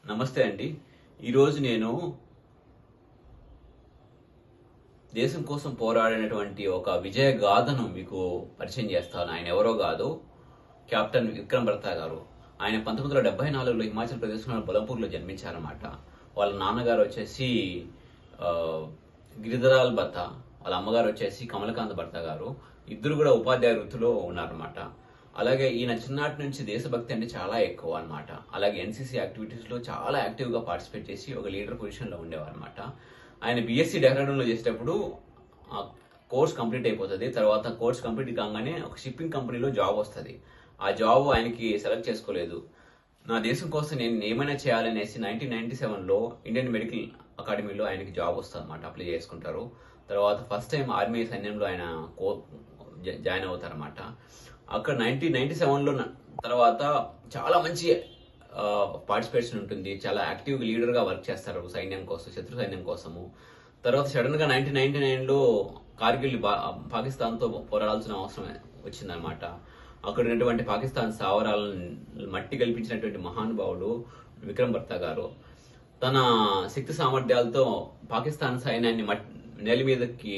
నమస్తే అండి. ఈరోజు నేను దేశం కోసం పోరాడినటువంటి ఒక విజయ గాథను మీకు పరిచయం చేస్తాను. ఆయన ఎవరో కాదు, కెప్టెన్ విక్రమ్ బత్రా గారు. ఆయన 1974లో హిమాచల్ ప్రదేశ్లోని బలంపూర్లో జన్మించారన్నమాట. వాళ్ళ నాన్నగారు వచ్చేసి ఆ, గిరిధరాల్ బత్తా, వాళ్ళ అమ్మగారు వచ్చేసి కమలకాంత్ బత్తా గారు. ఇద్దరు కూడా ఉపాధ్యాయ వృత్తిలో ఉన్నారన్నమాట. అలాగే ఈయన చిన్నటి నుంచి దేశభక్తి అంటే చాలా ఎక్కువ అన్నమాట. అలాగే ఎన్సీసీ యాక్టివిటీస్ లో చాలా యాక్టివ్ గా పార్టిసిపేట్ చేసి ఒక లీడర్ పొజిషన్ లో ఉండేవారు అనమాట. ఆయన బీఎస్సీ డెహ్రాడూన్ లో చేసేటప్పుడు ఆ కోర్స్ కంప్లీట్ అయిపోతుంది. తర్వాత కోర్స్ కంప్లీట్ కాగానే ఒక షిప్పింగ్ కంపెనీలో జాబ్ వస్తుంది. ఆ జాబ్ ఆయనకి సెలెక్ట్ చేసుకోలేదు. నా దేశం కోసం నేను ఏమైనా చేయాలనేసి 1997లో ఇండియన్ మెడికల్ అకాడమీలో ఆయనకి జాబ్ వస్తుంది అనమాట. అప్లై చేసుకుంటారు. తర్వాత ఫస్ట్ టైం ఆర్మీ సైన్యంలో ఆయన జాయిన్ అవుతారన్నమాట. అక్కడ 1997లో తర్వాత చాలా మంచి పార్టిసిపేషన్ ఉంటుంది. చాలా యాక్టివ్ లీడర్ గా వర్క్ చేస్తారు సైన్యం కోసం, శత్రు సైన్యం కోసము. తర్వాత సడన్ గా 1999లో కార్గిల్ పాకిస్తాన్ తో పోరాడాల్సిన అవసరం వచ్చిందనమాట. అక్కడ ఉన్నటువంటి పాకిస్తాన్ స్థావరాలను మట్టి కల్పించినటువంటి మహానుభావుడు విక్రమ్ బత్రా గారు. తన శక్తి సామర్థ్యాలతో పాకిస్తాన్ సైన్యాన్ని నేల మీదకి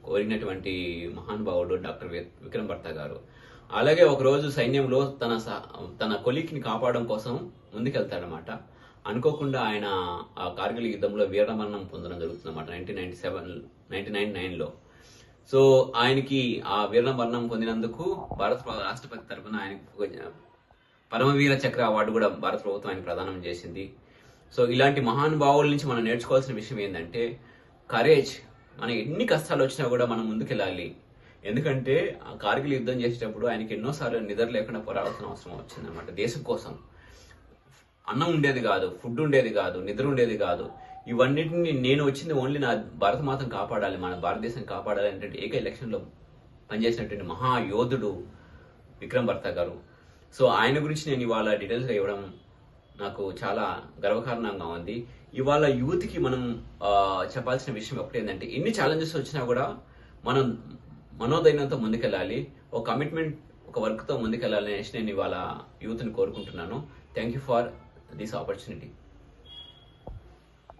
కోరినటువంటి మహానుభావుడు డాక్టర్ విక్రమ్ బత్రా గారు. అలాగే ఒక రోజు సైన్యంలో తన కొలీగ్ని కాపాడడం కోసం ముందుకెళ్తాడనమాట. అనుకోకుండా ఆయన ఆ కార్గిల్ యుద్ధంలో వీరమరణం పొందడం జరుగుతుందన్నమాట 1999లో. సో ఆయనకి ఆ వీరమరణం పొందినందుకు భారత రాష్ట్రపతి తరఫున ఆయనకు పరమవీర చక్ర అవార్డు కూడా భారత ప్రభుత్వం ఆయన ప్రదానం చేసింది. సో ఇలాంటి మహానుభావుల నుంచి మనం నేర్చుకోవాల్సిన విషయం ఏంటంటే కరేజ్. మన ఎన్ని కష్టాలు వచ్చినా కూడా మనం ముందుకెళ్ళాలి. ఎందుకంటే ఆ కార్గిల్ యుద్ధం చేసేటప్పుడు ఆయనకి ఎన్నోసార్లు నిద్ర లేకుండా పోరాడాల్సిన అవసరం వచ్చిందనమాట. దేశం కోసం అన్నం ఉండేది కాదు, ఫుడ్ ఉండేది కాదు, నిద్ర ఉండేది కాదు. ఇవన్నిటిని నేను వచ్చింది ఓన్లీ నా భారతమాతను కాపాడాలి, మన భారతదేశం కాపాడాలి అనేటువంటి ఏక ఎలక్షన్లో పనిచేసినటువంటి మహా యోధుడు విక్రమ్ బత్రా గారు. సో ఆయన గురించి నేను ఇవాళ డీటెయిల్స్గా ఇవ్వడం నాకు చాలా గర్వకారణంగా ఉంది. ఇవాళ యూత్కి మనం చెప్పాల్సిన విషయం ఒకటి ఏంటంటే ఎన్ని ఛాలెంజెస్ వచ్చినా కూడా మనం మనోధైర్యంతో ముందుకెళ్ళాలి. ఒక కమిట్మెంట్, ఒక వర్క్తో ముందుకెళ్ళాలి అనేసి నేను ఇవాళ యూత్ని కోరుకుంటున్నాను. Thank you for this opportunity.